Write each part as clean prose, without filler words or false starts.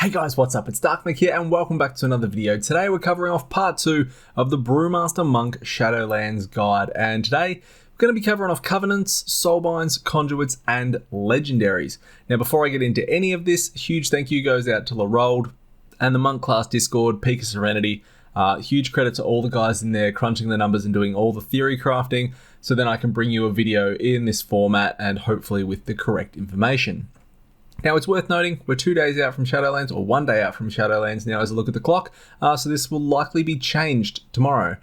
Hey guys, what's up? It's Dark Mick here and welcome back to another video. Today we're covering off part 2 of the Brewmaster Monk Shadowlands guide, and today we're going to be covering off Covenants, Soulbinds, Conduits and Legendaries. Now before I get into any of this, huge thank you goes out to Larold and the Monk class Discord, Peak of Serenity. Huge credit to all the guys in there crunching the numbers and doing all the theory crafting, so then I can bring you a video in this format and hopefully with the correct information. Now it's worth noting, we're 2 days out from Shadowlands, or 1 day out from Shadowlands now as I look at the clock, so this will likely be changed tomorrow.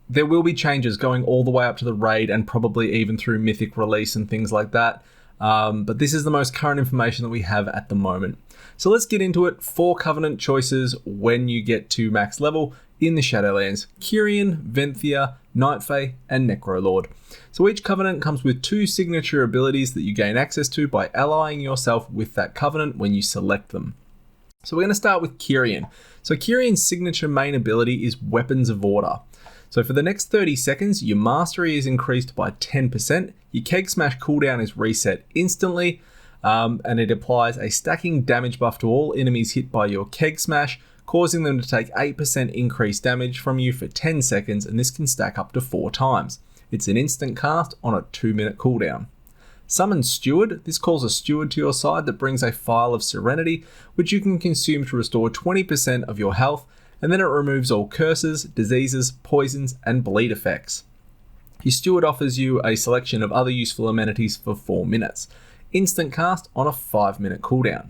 There will be changes going all the way up to the raid and probably even through Mythic release and things like that, but this is the most current information that we have at the moment. So let's get into it. 4 Covenant choices when you get to max level in the Shadowlands: Kyrian, Venthyr, Nightfae and Necrolord. So each Covenant comes with 2 signature abilities that you gain access to by allying yourself with that Covenant when you select them. So we're going to start with Kyrian. So Kyrian's signature main ability is Weapons of Order. So for the next 30 seconds, your mastery is increased by 10%, your Keg Smash cooldown is reset instantly, and it applies a stacking damage buff to all enemies hit by your Keg Smash, causing them to take 8% increased damage from you for 10 seconds, and this can stack up to 4 times. It's an instant cast on a 2-minute cooldown. Summon Steward. This calls a steward to your side that brings a Phial of Serenity, which you can consume to restore 20% of your health, and then it removes all curses, diseases, poisons, and bleed effects. Your steward offers you a selection of other useful amenities for 4 minutes. Instant cast on a 5-minute cooldown.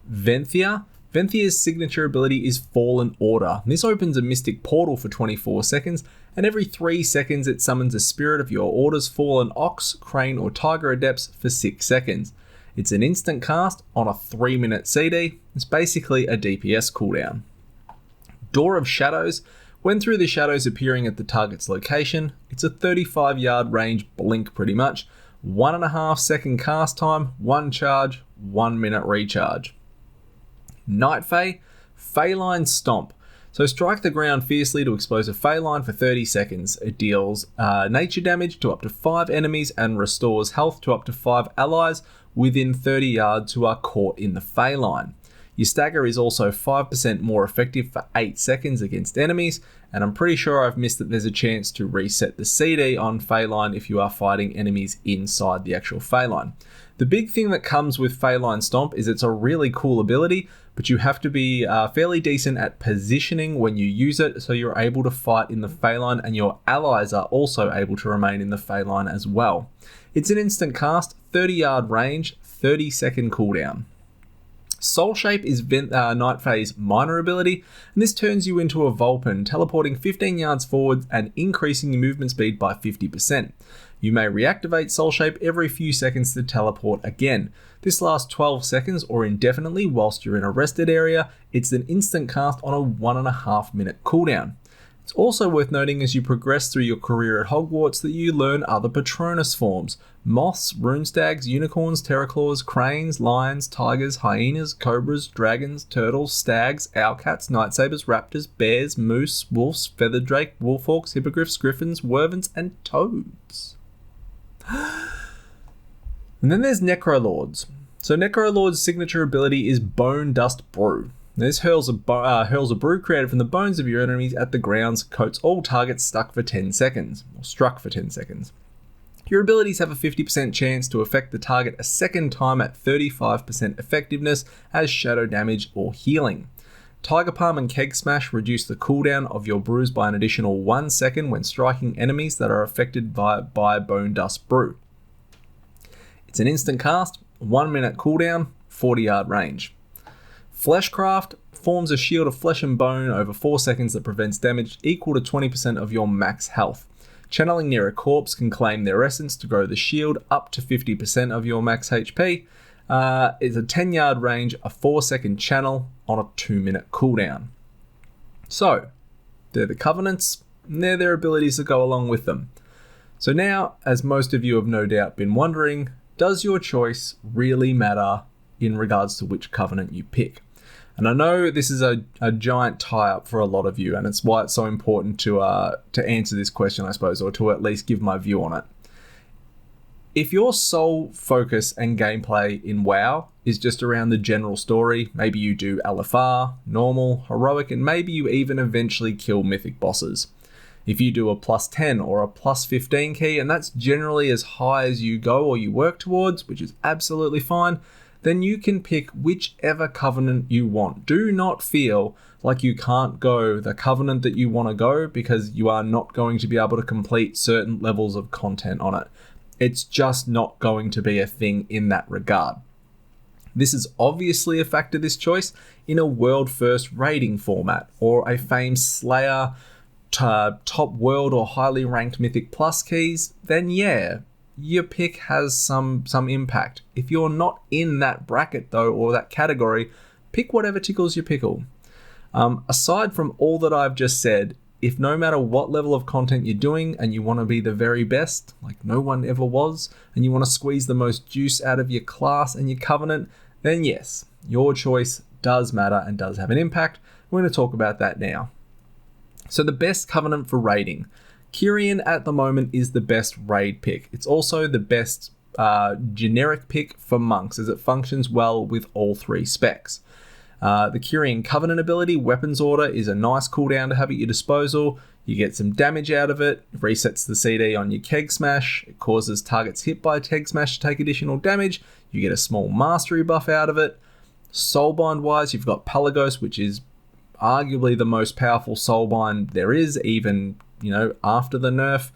Venthyr. Venthyr's signature ability is Fallen Order. This opens a mystic portal for 24 seconds, and every 3 seconds it summons a spirit of your order's fallen ox, crane or tiger adepts for 6 seconds. It's an instant cast on a 3-minute CD. It's basically a DPS cooldown. Door of Shadows. When through the shadows appearing at the target's location, it's a 35-yard range blink pretty much. 1.5 second cast time, 1 charge, 1 minute recharge. Nightfae, Feline Stomp. So strike the ground fiercely to expose a Feline for 30 seconds. It deals nature damage to up to 5 enemies and restores health to up to 5 allies within 30 yards who are caught in the Feline. Your stagger is also 5% more effective for 8 seconds against enemies, and I'm pretty sure I've missed that there's a chance to reset the CD on Feline if you are fighting enemies inside the actual Feline. The big thing that comes with Feline Stomp is it's a really cool ability, but you have to be fairly decent at positioning when you use it, so you're able to fight in the Feline and your allies are also able to remain in the Feline as well. It's an instant cast, 30-yard range, 30-second cooldown. Soul Shape is Nightfae's minor ability, and this turns you into a Vulpin, teleporting 15 yards forward and increasing your movement speed by 50%. You may reactivate Soul Shape every few seconds to teleport again. This lasts 12 seconds or indefinitely whilst you're in a rested area. It's an instant cast on a 1.5 minute cooldown. It's also worth noting as you progress through your career at Hogwarts that you learn other Patronus forms: moths, runestags, unicorns, terraclaws, cranes, lions, tigers, hyenas, cobras, dragons, turtles, stags, owlcats, nightsabers, raptors, bears, moose, wolves, feathered drake, wolfhawks, hippogriffs, griffins, wyverns, and toads. And then there's Necrolords. So Necrolord's signature ability is Bone Dust Brew. This hurls a brew created from the bones of your enemies at the grounds, coats all targets stuck for 10 seconds, or struck for 10 seconds. Your abilities have a 50% chance to affect the target a second time at 35% effectiveness as shadow damage or healing. Tiger Palm and Keg Smash reduce the cooldown of your brews by an additional 1 second when striking enemies that are affected by Bone Dust Brew. It's an instant cast, 1 minute cooldown, 40-yard range. Fleshcraft forms a shield of flesh and bone over 4 seconds that prevents damage equal to 20% of your max health. Channeling near a corpse can claim their essence to grow the shield up to 50% of your max HP. It's a 10-yard range, a 4-second channel on a 2-minute cooldown. So, they're the Covenants, and they're their abilities that go along with them. So now, as most of you have no doubt been wondering, does your choice really matter in regards to which Covenant you pick? And I know this is a giant tie-up for a lot of you, and it's why it's so important to answer this question, I suppose, or to at least give my view on it. If your sole focus and gameplay in WoW is just around the general story, maybe you do LFR, normal, heroic, and maybe you even eventually kill mythic bosses. If you do a +10 or a +15 key, and that's generally as high as you go or you work towards, which is absolutely fine, then you can pick whichever covenant you want. Do not feel like you can't go the covenant that you want to go because you are not going to be able to complete certain levels of content on it. It's just not going to be a thing in that regard. This is obviously a factor, this choice, in a world first raiding format or a Fame Slayer top world or highly ranked Mythic Plus keys, then yeah, your pick has some impact. If you're not in that bracket though, or that category, pick whatever tickles your pickle. Aside from all that I've just said, if no matter what level of content you're doing and you want to be the very best, like no one ever was, and you want to squeeze the most juice out of your class and your covenant, then yes, your choice does matter and does have an impact. We're going to talk about that now. So the best covenant for raiding. Kyrian at the moment is the best raid pick. It's also the best generic pick for monks as it functions well with all three specs. The Kyrian Covenant ability, Weapons Order, is a nice cooldown to have at your disposal. You get some damage out of it, it resets the CD on your Keg Smash, it causes targets hit by Keg Smash to take additional damage, you get a small mastery buff out of it. Soulbind wise, you've got Pelagos, which is arguably the most powerful Soulbind there is, even after the nerf.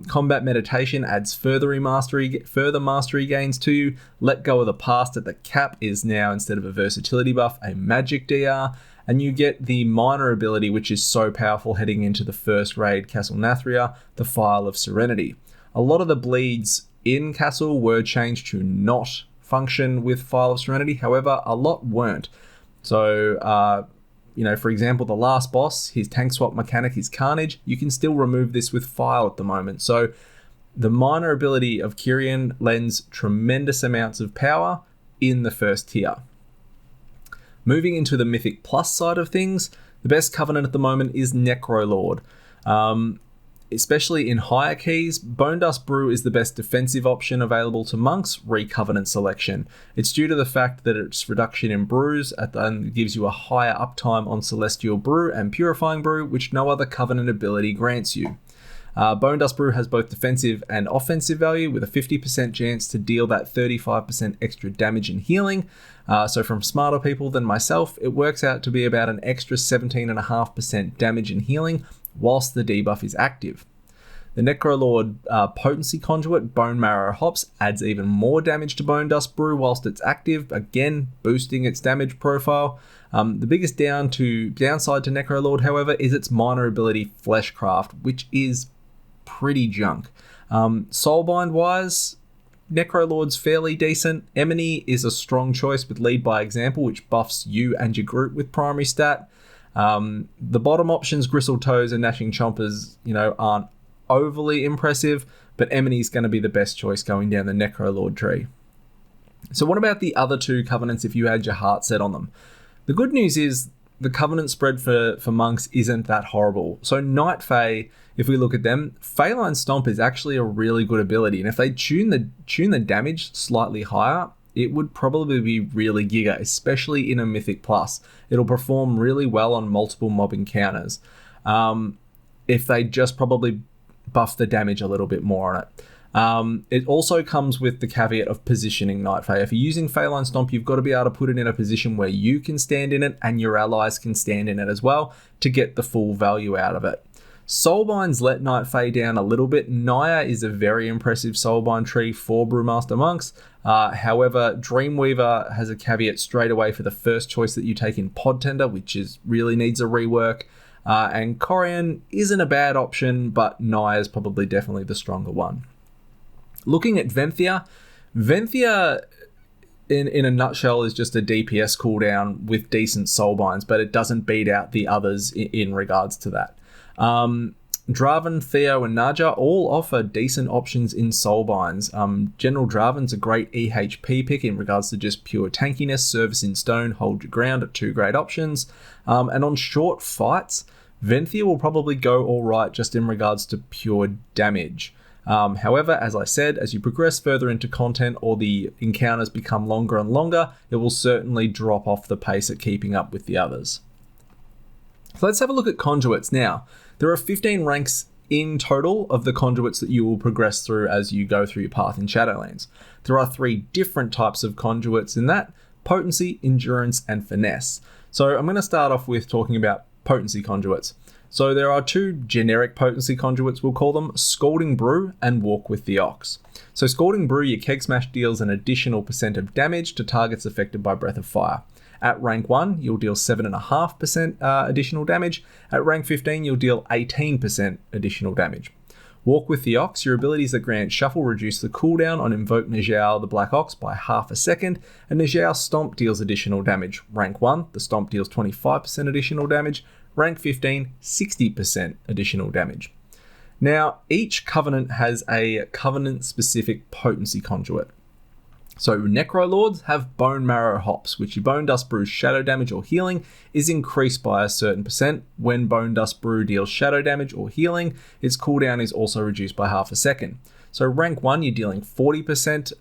Combat Meditation adds further mastery gains to you. Let Go of the Past at the cap is now, instead of a versatility buff, a magic DR. And you get the minor ability, which is so powerful heading into the first raid, Castle Nathria, the File of Serenity. A lot of the bleeds in Castle were changed to not function with File of Serenity. However, a lot weren't. So, for example, the last boss, his tank swap mechanic is Carnage. You can still remove this with File at the moment. So the minor ability of Kyrian lends tremendous amounts of power in the first tier. Moving into the Mythic Plus side of things, the best covenant at the moment is Necrolord. Especially in higher keys, Bone Dust Brew is the best defensive option available to monks, re-covenant selection. It's due to the fact that its reduction in brews gives you a higher uptime on Celestial Brew and Purifying Brew, which no other covenant ability grants you. Bone Dust Brew has both defensive and offensive value with a 50% chance to deal that 35% extra damage and healing. So from smarter people than myself, it works out to be about an extra 17.5% damage and healing whilst the debuff is active. The Necrolord Potency Conduit, Bone Marrow Hops, adds even more damage to Bone Dust Brew whilst it's active, again boosting its damage profile. The biggest downside to Necrolord, however, is its minor ability Fleshcraft, which is pretty junk. Soulbind wise, Necrolord's fairly decent. Emony is a strong choice with Lead by Example, which buffs you and your group with primary stat. The bottom options, Gristled Toes and Gnashing Chompers, aren't overly impressive, but Emony's going to be the best choice going down the Necrolord tree. So what about the other two covenants if you had your heart set on them? The good news is the covenant spread for monks isn't that horrible. So Night Fae, if we look at them, Feline Stomp is actually a really good ability, and if they tune the damage slightly higher, it would probably be really giga, especially in a Mythic Plus. It'll perform really well on multiple mob encounters. If they just probably buff the damage a little bit more on it. It also comes with the caveat of positioning Night Fae. If you're using Feline Stomp, you've got to be able to put it in a position where you can stand in it and your allies can stand in it as well to get the full value out of it. Soulbinds let Night Fae down a little bit. Naya is a very impressive Soulbind tree for Brewmaster monks. However, Dreamweaver has a caveat straight away for the first choice that you take in Pod Tender, which really needs a rework. And Corian isn't a bad option, but Naya is probably definitely the stronger one. Looking at Venthia in a nutshell is just a DPS cooldown with decent Soulbinds, but it doesn't beat out the others in regards to that. Draven, Theo, and Naja all offer decent options in Soulbinds. General Draven's a great EHP pick in regards to just pure tankiness, service in stone, hold your ground are two great options. And on short fights, Venthia will probably go alright just in regards to pure damage. However, as I said, as you progress further into content or the encounters become longer and longer, it will certainly drop off the pace at keeping up with the others. So let's have a look at conduits now. There are 15 ranks in total of the conduits that you will progress through as you go through your path in Shadowlands. There are 3 different types of conduits in that: potency, endurance, and finesse. So I'm going to start off with talking about potency conduits. So there are 2 generic potency conduits, we'll call them: Scalding Brew and Walk with the Ox. So Scalding Brew, your keg smash deals an additional % of damage to targets affected by Breath of Fire. At rank 1, you'll deal 7.5% additional damage. At rank 15, you'll deal 18% additional damage. Walk with the Ox, your abilities that grant Shuffle reduce the cooldown on Invoke Nejao the Black Ox by half a second, and Nejao Stomp deals additional damage. Rank 1, the Stomp deals 25% additional damage. Rank 15, 60% additional damage. Now, each Covenant has a Covenant-specific potency conduit. So Necrolords have Bone Marrow Hops, which your Bone Dust Brew's shadow damage or healing is increased by a certain %. When Bone Dust Brew deals shadow damage or healing, its cooldown is also reduced by half a second. So rank 1, you're dealing 40%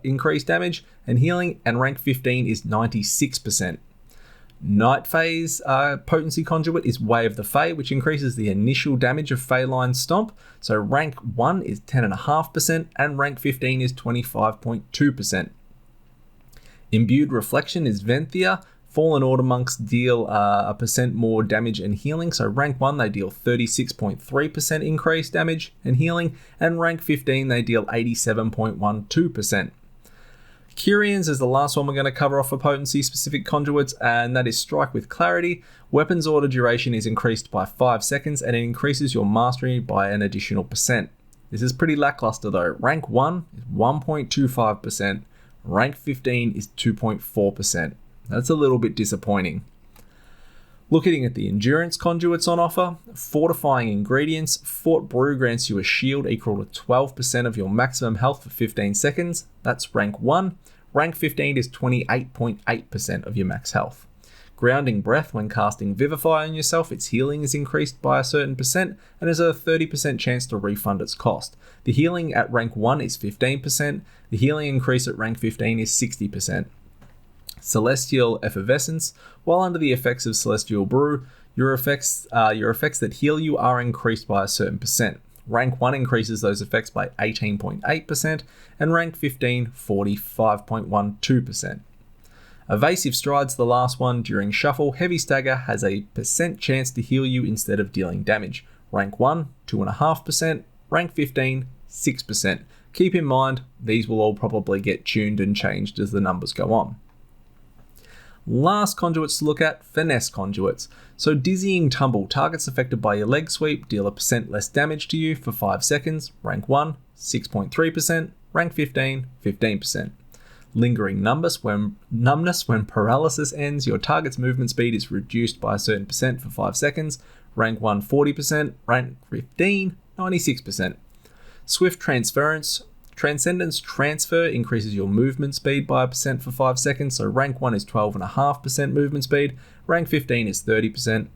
increased damage and healing, and rank 15 is 96%. Night Phase potency conduit is Way of the Fae, which increases the initial damage of Phaline Stomp. So rank 1 is 10.5% and rank 15 is 25.2%. Imbued Reflection is Venthia. Fallen Order monks deal a % more damage and healing. So rank 1, they deal 36.3% increased damage and healing, and rank 15, they deal 87.12%. Kyrians is the last one we're going to cover off for potency specific conduits, and that is Strike with Clarity. Weapons order duration is increased by 5 seconds, and it increases your mastery by an additional %. This is pretty lackluster though. Rank 1 is 1.25%, rank 15 is 2.4%. That's a little bit disappointing. Looking at the endurance conduits on offer: Fortifying Ingredients. Fort Brew grants you a shield equal to 12% of your maximum health for 15 seconds. That's rank 1. Rank 15 is 28.8% of your max health. Grounding Breath. When casting Vivify on yourself, its healing is increased by a certain % and has a 30% chance to refund its cost. The healing at rank 1 is 15%. The healing increase at rank 15 is 60%. Celestial Effervescence. While under the effects of Celestial Brew, your effects that heal you are increased by a certain %. Rank 1 increases those effects by 18.8%, and rank 15, 45.12%. Evasive Stride's the last one. During Shuffle, Heavy Stagger has a % chance to heal you instead of dealing damage. Rank 1, 2.5%, rank 15, 6%. Keep in mind, these will all probably get tuned and changed as the numbers go on. Last conduits to look at: Finesse conduits. So Dizzying Tumble. Targets affected by your leg sweep deal a % less damage to you for 5 seconds. Rank 1, 6.3%. Rank 15, 15%. Lingering Numbness. When paralysis ends, your target's movement speed is reduced by a certain % for 5 seconds. Rank 1, 40%. Rank 15, 96%. Swift Transference. Transcendence Transfer increases your movement speed by a % for 5 seconds, so rank 1 is 12.5% movement speed, rank 15 is 30%.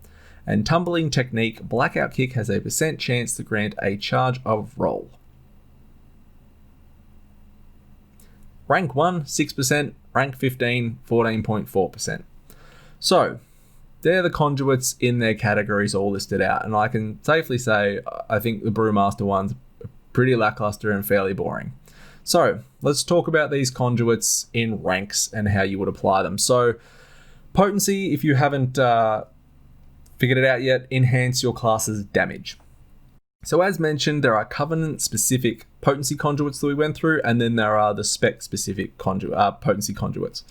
And Tumbling Technique. Blackout Kick has a % chance to grant a charge of roll. Rank 1, 6%, rank 15, 14.4%. So, they're the conduits in their categories all listed out, and I can safely say I think the Brewmaster one's pretty lackluster and fairly boring. So let's talk about these conduits in ranks and how you would apply them. So potency, if you haven't figured it out yet, enhance your class's damage. So as mentioned, there are Covenant specific potency conduits that we went through, and then there are the spec specific potency conduits.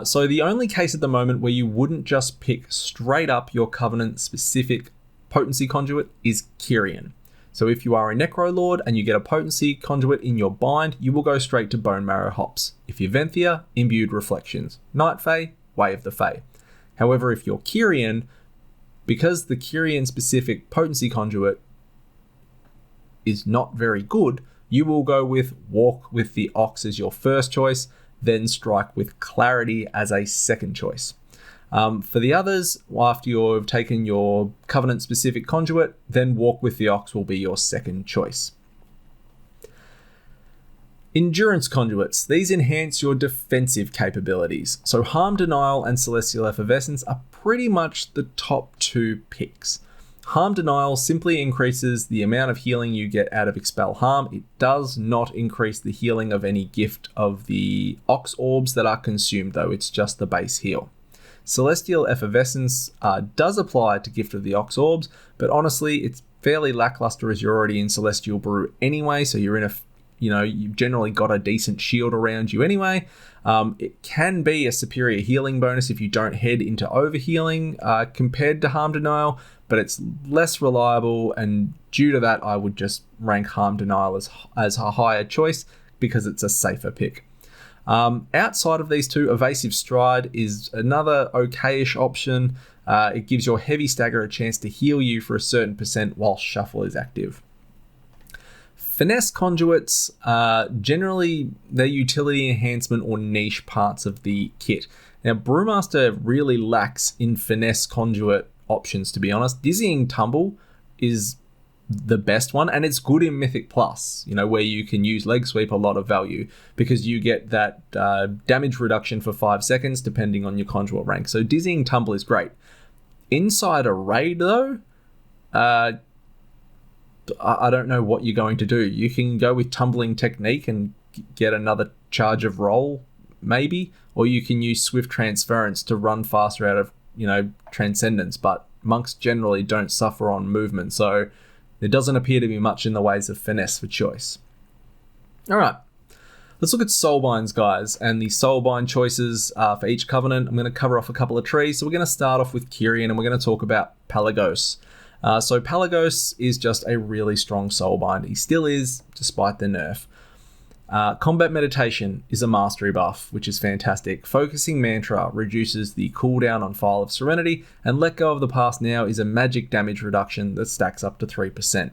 So the only case at the moment where you wouldn't just pick straight up your Covenant specific potency conduit is Kyrian. So if you are a Necrolord and you get a potency conduit in your bind, you will go straight to Bone Marrow Hops. If you're Venthia, Imbued Reflections. Night Fae, Way of the Fae. However, if you're Kyrian, because the Kyrian specific potency conduit is not very good, you will go with Walk with the Ox as your first choice, then Strike with Clarity as a second choice. For the others, after you've taken your Covenant specific conduit, then Walk with the Ox will be your second choice. Endurance Conduits. These enhance your defensive capabilities. So Harm Denial and Celestial Effervescence are pretty much the top 2 picks. Harm Denial simply increases the amount of healing you get out of Expel Harm. It does not increase the healing of any gift of the Ox Orbs that are consumed though, it's just the base heal. Celestial Effervescence does apply to Gift of the Ox Orbs, but honestly it's fairly lackluster as you're already in Celestial Brew anyway, so you're in a you've generally got a decent shield around you anyway. It can be a superior healing bonus if you don't head into overhealing compared to Harm Denial, but it's less reliable, and due to that, I would just rank Harm Denial as a higher choice because it's a safer pick. Outside of these two, Evasive Stride is another okayish option. It gives your Heavy Stagger a chance to heal you for a certain percent while Shuffle is active. Finesse Conduits, generally they're utility enhancement or niche parts of the kit. Now, Brewmaster really lacks in Finesse Conduit options, to be honest. Dizzying Tumble is the best one, and it's good in Mythic Plus, where you can use Leg Sweep a lot of value because you get that damage reduction for 5 seconds depending on your Conduit rank. So Dizzying Tumble is great. Inside a raid, though, I don't know what you're going to do. You can go with Tumbling Technique and get another charge of roll, maybe, or you can use Swift Transference to run faster out of, Transcendence, but monks generally don't suffer on movement, so there doesn't appear to be much in the ways of finesse for choice. All right, let's look at Soulbinds, guys, and the Soulbind choices for each covenant. I'm going to cover off a couple of trees, so we're going to start off with Kyrian, and we're going to talk about Pelagos. So Pelagos is just a really strong Soulbind. He still is, despite the nerf. Combat Meditation is a mastery buff, which is fantastic. Focusing Mantra reduces the cooldown on File of Serenity, and Let Go of the Past Now is a magic damage reduction that stacks up to 3%.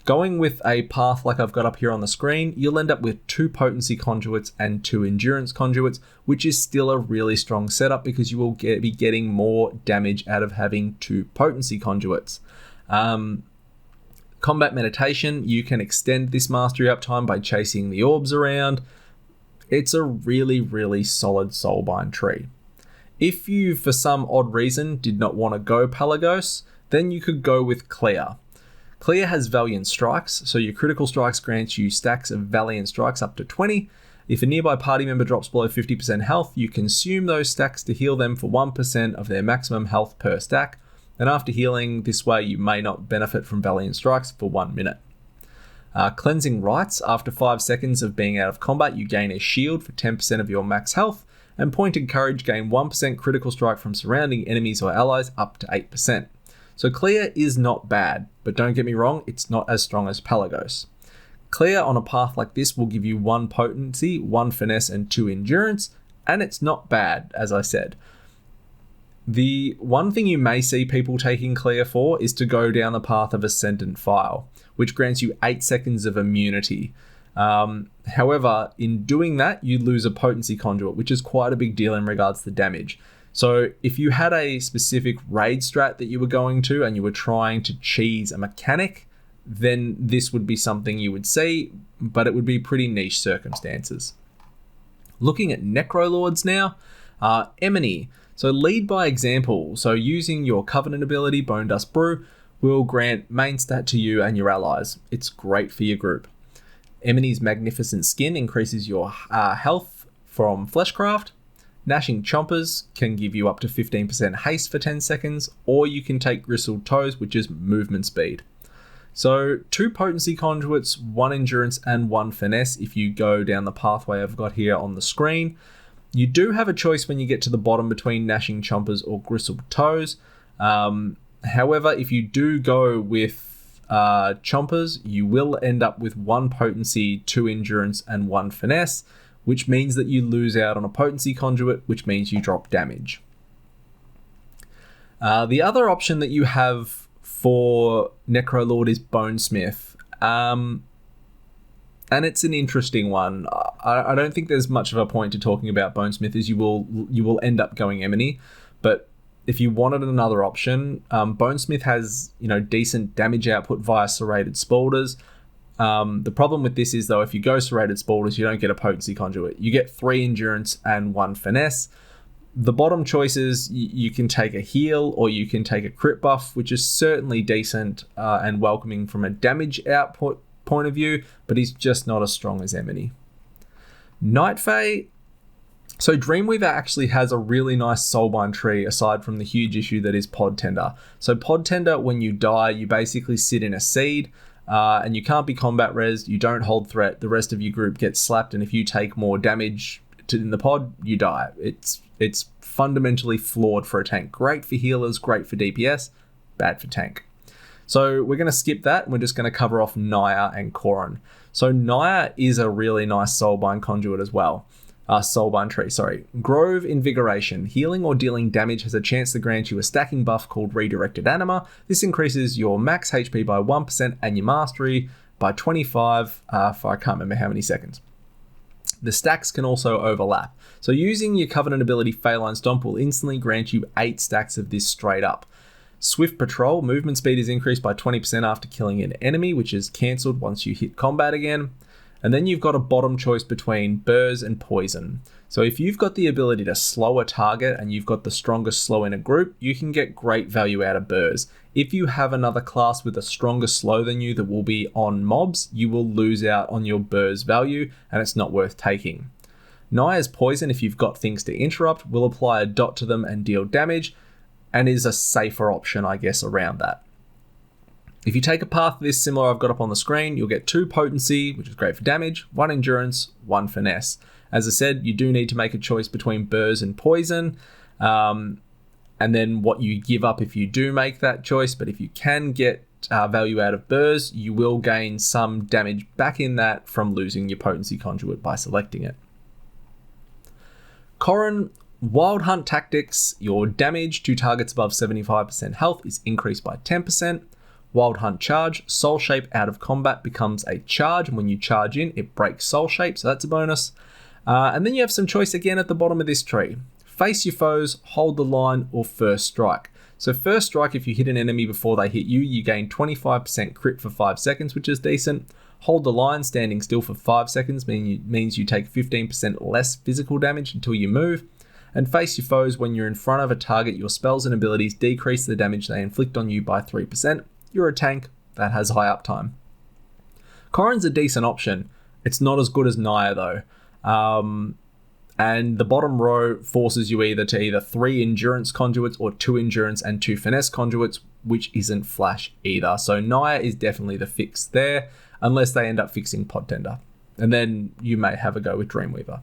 Going with a path like I've got up here on the screen, you'll end up with 2 Potency Conduits and 2 Endurance Conduits, which is still a really strong setup because you will be getting more damage out of having 2 Potency Conduits. Combat Meditation, you can extend this mastery uptime by chasing the orbs around. It's a really, really solid Soulbind tree. If you, for some odd reason, did not want to go Pelagos, then you could go with Clear. Clear has Valiant Strikes, so your critical strikes grants you stacks of Valiant Strikes up to 20. If a nearby party member drops below 50% health, you consume those stacks to heal them for 1% of their maximum health per stack. And after healing this way, you may not benefit from Valiant Strikes for 1 minute. Cleansing Rites, after 5 seconds of being out of combat, you gain a shield for 10% of your max health, and Pointed Courage gain 1% critical strike from surrounding enemies or allies up to 8%. So Clear is not bad, but don't get me wrong, it's not as strong as Pelagos. Clear on a path like this will give you 1 Potency, 1 Finesse, and 2 Endurance, and it's not bad, as I said. The one thing you may see people taking Clear for is to go down the path of Ascendant File, which grants you 8 seconds of immunity. However, in doing that, you lose a Potency Conduit, which is quite a big deal in regards to damage. So if you had a specific raid strat that you were going to and you were trying to cheese a mechanic, then this would be something you would see, but it would be pretty niche circumstances. Looking at Necrolords now, Emini. So lead by example. So using your Covenant ability, Bone Dust Brew, will grant main stat to you and your allies. It's great for your group. Emini's Magnificent Skin increases your health from Fleshcraft. Gnashing Chompers can give you up to 15% haste for 10 seconds, or you can take Gristled Toes, which is movement speed. So 2 Potency Conduits, 1 Endurance, and 1 Finesse if you go down the pathway I've got here on the screen. You do have a choice when you get to the bottom between Gnashing Chompers or Gristled Toes. However, if you do go with Chompers, you will end up with 1 Potency, 2 Endurance, and 1 Finesse, which means that you lose out on a Potency Conduit, which means you drop damage. The other option that you have for Necrolord is Bonesmith. And it's an interesting one. I don't think there's much of a point to talking about Bonesmith, as you will end up going Emini. But if you wanted another option, Bonesmith has decent damage output via Serrated Spaulders. The problem with this is, though, if you go serrated spoilers, you don't get a potency conduit. You get 3 endurance and 1 finesse. The bottom choices, you can take a heal or you can take a crit buff, which is certainly decent and welcoming from a damage output point of view, but he's just not as strong as Emily. Night Fae. So Dreamweaver actually has a really nice soulbind tree aside from the huge issue that is Pod Tender. So Pod Tender, when you die, you basically sit in a seed and you can't be combat res, you don't hold threat, the rest of your group gets slapped, and if you take more damage in the pod, you die. It's fundamentally flawed for a tank. Great for healers, great for DPS, bad for tank. So we're going to skip that, and we're just going to cover off Naya and Korin. So Naya is a really nice soulbind conduit as well. Soulbind tree, sorry. Grove Invigoration. Healing or dealing damage has a chance to grant you a stacking buff called Redirected Anima. This increases your max HP by 1% and your mastery by 25 for I can't remember how many seconds. The stacks can also overlap. So using your Covenant ability Feline Stomp will instantly grant you 8 stacks of this straight up. Swift Patrol. Movement speed is increased by 20% after killing an enemy, which is cancelled once you hit combat again. And then you've got a bottom choice between Burrs and Poison. So if you've got the ability to slow a target and you've got the strongest slow in a group, you can get great value out of Burrs. If you have another class with a stronger slow than you that will be on mobs, you will lose out on your Burrs value, and it's not worth taking. Naya's Poison, if you've got things to interrupt, will apply a dot to them and deal damage, and is a safer option, I guess, around that. If you take a path this similar I've got up on the screen, you'll get 2 potency, which is great for damage, 1 endurance, 1 finesse. As I said, you do need to make a choice between Burrs and Poison, and then what you give up if you do make that choice. But if you can get value out of Burrs, you will gain some damage back in that from losing your potency conduit by selecting it. Korin, Wild Hunt Tactics. Your damage to targets above 75% health is increased by 10%. Wild Hunt Charge. Soul Shape out of combat becomes a charge, and when you charge in, it breaks Soul Shape, so that's a bonus. And then you have some choice again at the bottom of this tree. Face your foes, hold the line, or First Strike. So First Strike, if you hit an enemy before they hit you, you gain 25% crit for 5 seconds, which is decent. Hold the line, standing still for 5 seconds, means you take 15% less physical damage until you move. And Face your foes, when you're in front of a target, your spells and abilities decrease the damage they inflict on you by 3%. You're a tank that has high uptime. Korin's a decent option. It's not as good as Naya though. And the bottom row forces you either to 3 endurance conduits or 2 endurance and 2 finesse conduits, which isn't flash either. So Naya is definitely the fix there, unless they end up fixing Pod Tender. And then you may have a go with Dreamweaver.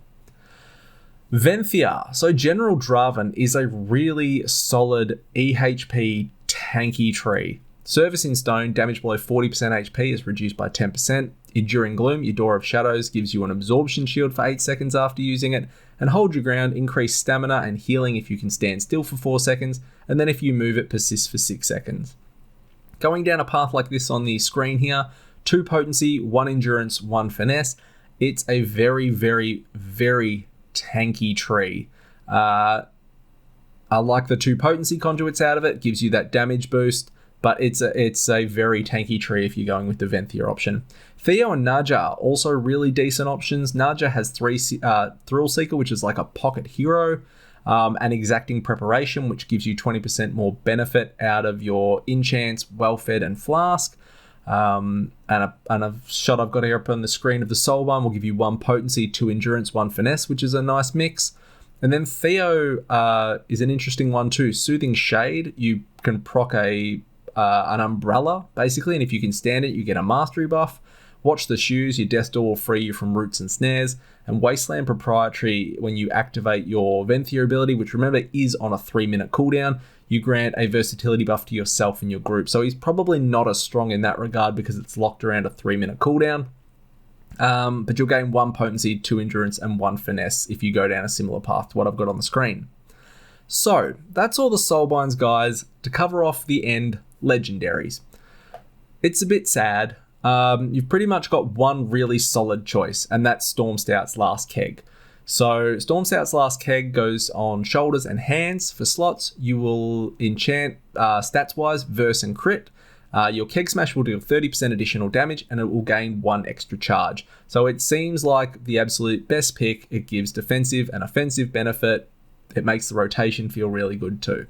Venthia. So General Draven is a really solid EHP tanky tree. Service in Stone, damage below 40% HP is reduced by 10%. Enduring Gloom, your Door of Shadows, gives you an absorption shield for 8 seconds after using it. And Hold Your Ground, increase stamina and healing if you can stand still for 4 seconds. And then if you move, it persists for 6 seconds. Going down a path like this on the screen here, 2 potency, 1 endurance, 1 finesse. It's a very, very, very tanky tree. I like the 2 potency conduits out of it, gives you that damage boost. But it's a very tanky tree if you're going with the Venthia option. Theo and Naja are also really decent options. Naja has Thrill Seeker, which is like a pocket hero, and Exacting Preparation, which gives you 20% more benefit out of your enchants, Well-Fed, and Flask. And a shot I've got here up on the screen of the Soulbind will give you 1 potency, 2 endurance, 1 finesse, which is a nice mix. And then Theo is an interesting one too. Soothing Shade, you can proc an umbrella basically, and if you can stand it, you get a mastery buff. Watch the Shoes, your Death Door will free you from roots and snares. And Wasteland Proprietary, when you activate your Venthia ability, which remember is on a 3-minute cooldown, you grant a versatility buff to yourself and your group. So he's probably not as strong in that regard because it's locked around a 3-minute cooldown. But you'll gain 1 potency, 2 endurance, and 1 finesse if you go down a similar path to what I've got on the screen. So that's all the Soulbinds, guys. To cover off the end, Legendaries. It's a bit sad. You've pretty much got one really solid choice, and that's Storm Stout's Last Keg. So Storm Stout's Last Keg goes on shoulders and hands for slots. You will enchant stats-wise, verse and crit. your Keg Smash will deal 30% additional damage and it will gain 1 extra charge. So it seems like the absolute best pick. It gives defensive and offensive benefit. It makes the rotation feel really good too.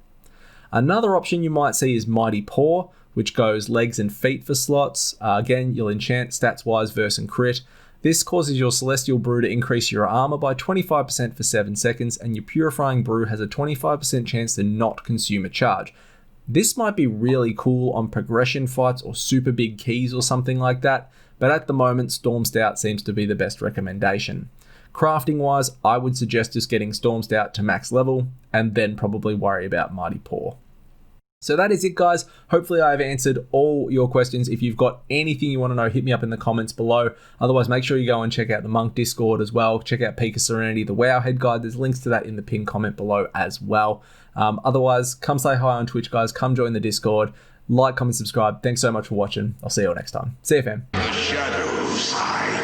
Another option you might see is Mighty Paw, which goes legs and feet for slots. Again, you'll enchant stats-wise, verse and crit. This causes your Celestial Brew to increase your armor by 25% for 7 seconds, and your Purifying Brew has a 25% chance to not consume a charge. This might be really cool on progression fights or super big keys or something like that, but at the moment, Storm Stout seems to be the best recommendation. Crafting wise, I would suggest just getting Storm Stout to max level and then probably worry about Mighty Paw. So that is it, guys. Hopefully I've answered all your questions. If you've got anything you want to know, hit me up in the comments below. Otherwise, make sure you go and check out the Monk Discord as well. Check out Peak of Serenity, the WoW Head Guide. There's links to that in the pinned comment below as well. Otherwise, come say hi on Twitch, guys. Come join the Discord. Like, comment, subscribe. Thanks so much for watching. I'll see you all next time. See you, fam. Shadows.